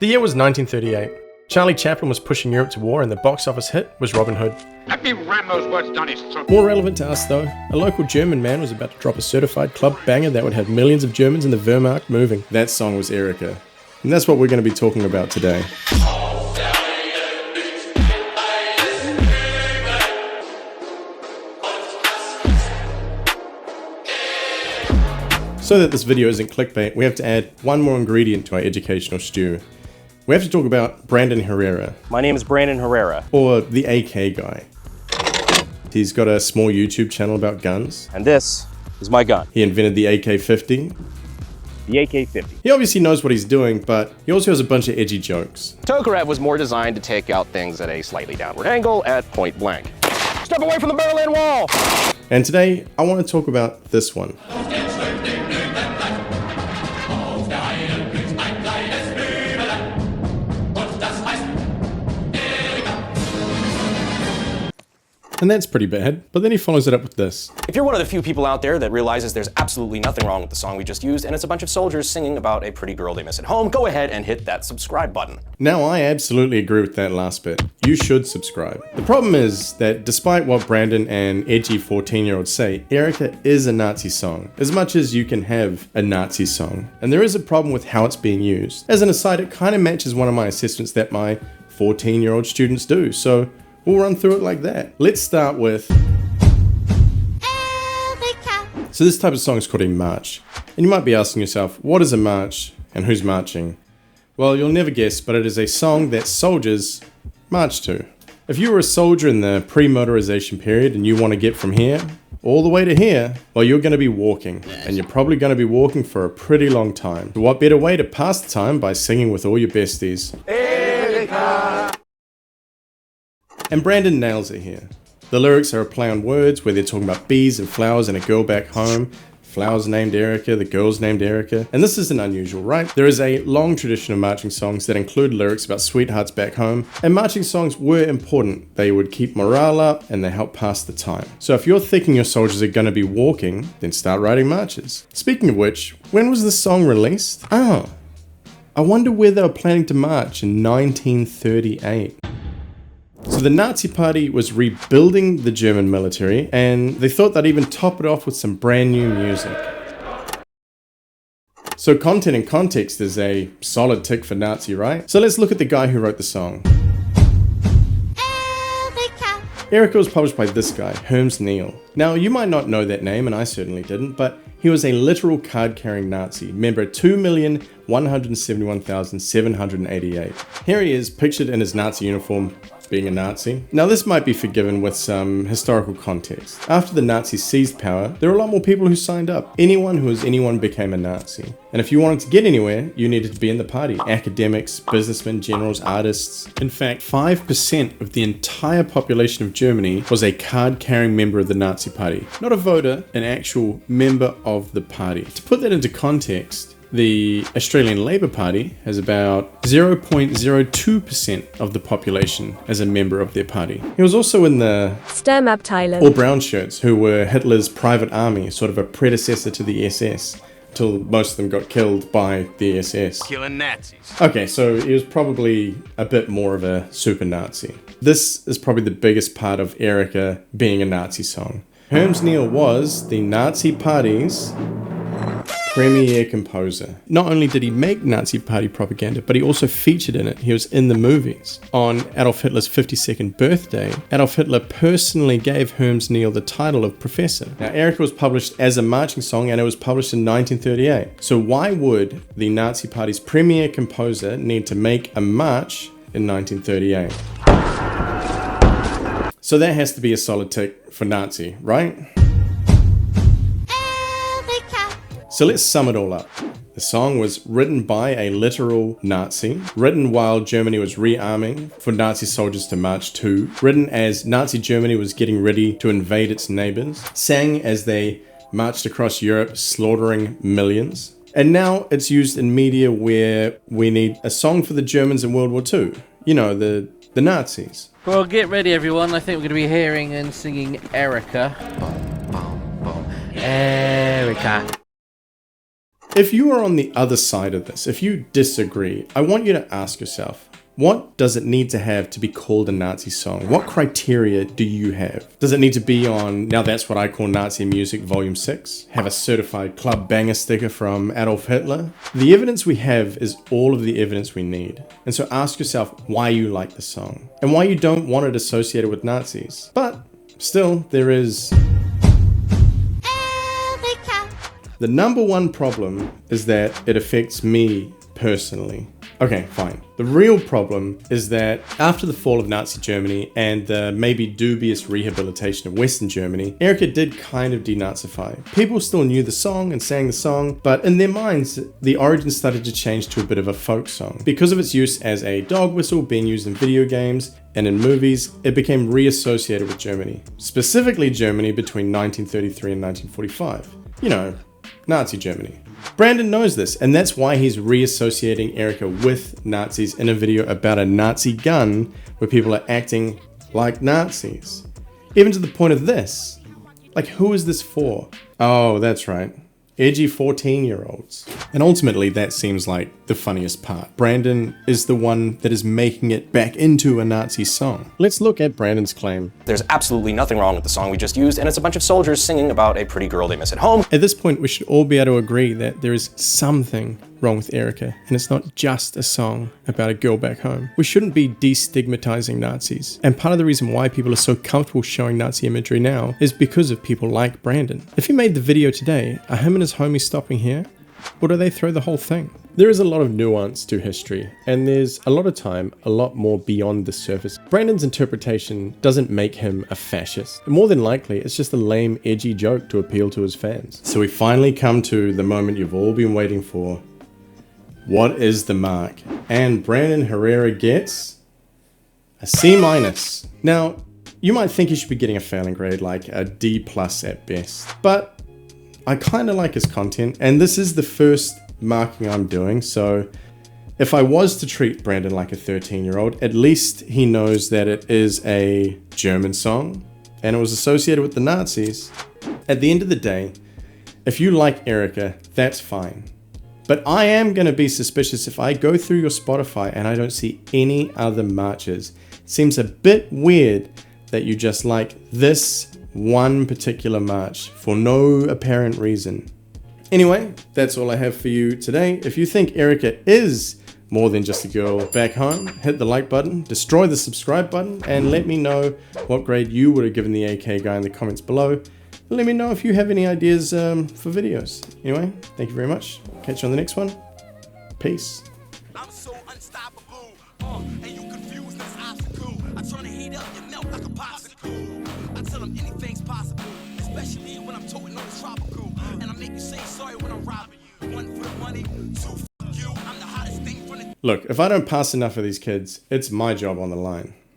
The year was 1938. Charlie Chaplin was pushing Europe to war and the box office hit was Robin Hood. Let me ram those words down his throat. More relevant to us though, a local German man was about to drop a certified club banger that would have millions of Germans in the Wehrmacht moving. That song was Erika. And that's what we're going to be talking about today. So that this video isn't clickbait, we have to add one more ingredient to our educational stew. We have to talk about Brandon Herrera. My name is Brandon Herrera. Or the AK guy. He's got a small YouTube channel about guns. And this is my gun. He invented the AK-50. The AK-50. He obviously knows what he's doing, but he also has a bunch of edgy jokes. Tokarev was more designed to take out things at a slightly downward angle at point blank. Step away from the barrel end wall! And today, I want to talk about this one. And that's pretty bad, but then he follows it up with this. If you're one of the few people out there that realizes there's absolutely nothing wrong with the song we just used, and it's a bunch of soldiers singing about a pretty girl they miss at home, go ahead and hit that subscribe button. Now, I absolutely agree with that last bit. You should subscribe. The problem is that despite what Brandon and edgy 14-year-olds say, Erika is a Nazi song, as much as you can have a Nazi song. And there is a problem with how it's being used. As an aside, it kind of matches one of my assessments that my 14-year-old students do, so we'll run through it like that. Let's start with Erika. So this type of song is called a march. And you might be asking yourself, what is a march and who's marching? Well, you'll never guess, but it is a song that soldiers march to. If you were a soldier in the pre-motorization period and you want to get from here all the way to here, well, you're going to be walking. And you're probably going to be walking for a pretty long time. So what better way to pass the time by singing with all your besties? Erika! And Brandon nails it here. The lyrics are a play on words where they're talking about bees and flowers and a girl back home. Flowers named Erika, the girl's named Erika. And this isn't unusual, right? There is a long tradition of marching songs that include lyrics about sweethearts back home. And marching songs were important. They would keep morale up and they help pass the time. So if you're thinking your soldiers are going to be walking, then start writing marches. Speaking of which, when was this song released? I wonder where they were planning to march in 1938. So the Nazi Party was rebuilding the German military, and they thought they'd even top it off with some brand new music. So content and context is a solid tick for Nazi, right? So let's look at the guy who wrote the song. Erika was published by this guy, Herms Niel. Now, you might not know that name, and I certainly didn't, but he was a literal card-carrying Nazi, member 2,171,788. Here he is, pictured in his Nazi uniform, being a Nazi. Now this might be forgiven with some historical context. After the Nazis seized power, there were a lot more people who signed up. Anyone who was anyone became a Nazi. And if you wanted to get anywhere, you needed to be in the party. Academics, businessmen, generals, artists. In fact, 5% of the entire population of Germany was a card-carrying member of the Nazi Party. Not a voter, an actual member of the party. To put that into context, the Australian Labor Party has about 0.02% of the population as a member of their party. He was also in the Sturmabteilung, or brown shirts, who were Hitler's private army, sort of a predecessor to the SS, till most of them got killed by the SS. Killing Nazis. Okay, so he was probably a bit more of a super Nazi. This is probably the biggest part of Erika being a Nazi song. Herms Niel was the Nazi Party's premier composer. Not only did he make Nazi Party propaganda, but he also featured in it. He was in the movies. On Adolf Hitler's 52nd birthday, Adolf Hitler personally gave Herms Niel the title of professor. Now, Erika was published as a marching song and it was published in 1938. So why would the Nazi Party's premier composer need to make a march in 1938? So that has to be a solid tick for Nazi, right? So let's sum it all up. The song was written by a literal Nazi, written while Germany was rearming for Nazi soldiers to march to, written as Nazi Germany was getting ready to invade its neighbors, sang as they marched across Europe, slaughtering millions. And now it's used in media where we need a song for the Germans in World War II. You know, the Nazis. Well, get ready everyone, I think we're going to be hearing and singing Erika. Erika. If you are on the other side of this, if you disagree, I want you to ask yourself, what does it need to have to be called a Nazi song? What criteria do you have? Does it need to be on Now That's What I Call Nazi Music Volume 6? Have a certified club banger sticker from Adolf Hitler? The evidence we have is all of the evidence we need. And so ask yourself why you like the song and why you don't want it associated with Nazis. But still, there is... Erika. The number one problem is that it affects me personally. Okay, fine. The real problem is that after the fall of Nazi Germany and the maybe dubious rehabilitation of Western Germany, Erika did kind of denazify. People still knew the song and sang the song, but in their minds, the origin started to change to a bit of a folk song. Because of its use as a dog whistle being used in video games and in movies, it became reassociated with Germany. Specifically Germany between 1933 and 1945. You know, Nazi Germany. Brandon knows this, and that's why he's reassociating Erika with Nazis in a video about a Nazi gun where people are acting like Nazis. Even to the point of this. Like, who is this for? Oh, that's right. Edgy 14-year-olds. And ultimately, that seems like the funniest part. Brandon is the one that is making it back into a Nazi song. Let's look at Brandon's claim. There's absolutely nothing wrong with the song we just used, and it's a bunch of soldiers singing about a pretty girl they miss at home. At this point, we should all be able to agree that there is something wrong with Erika, and it's not just a song about a girl back home. We shouldn't be destigmatizing Nazis, and part of the reason why people are so comfortable showing Nazi imagery now is because of people like Brandon. If he made the video today, are him and his homies stopping here, or do they throw the whole thing? There is a lot of nuance to history, and there's a lot of time, a lot more beyond the surface. Brandon's interpretation doesn't make him a fascist. More than likely, it's just a lame, edgy joke to appeal to his fans. So we finally come to the moment you've all been waiting for. What is the mark? And Brandon Herrera gets a C-. Now, you might think he should be getting a failing grade, like a D+ at best, but I kind of like his content, and this is the first marking I'm doing, so if I was to treat Brandon like a 13-year-old, at least he knows that it is a German song, and it was associated with the Nazis. At the end of the day, if you like Erika, that's fine. But I am going to be suspicious if I go through your Spotify and I don't see any other marches. Seems a bit weird that you just like this one particular march for no apparent reason. Anyway, that's all I have for you today. If you think Erika is more than just a girl back home, hit the like button, destroy the subscribe button, and let me know what grade you would have given the AK guy in the comments below. Let me know if you have any ideas for videos. Anyway, thank you very much. Catch you on the next one. Peace. I'm so unstoppable, and you confused this obstacle. I try to heat up and melt like a popsicle. I tell them anything's possible, especially when I'm toting on the tropical. And I make you say sorry when I'm robbing you. One for the money, two for you. I'm the hottest thing from the... Look, if I don't pass enough of these kids, it's my job on the line.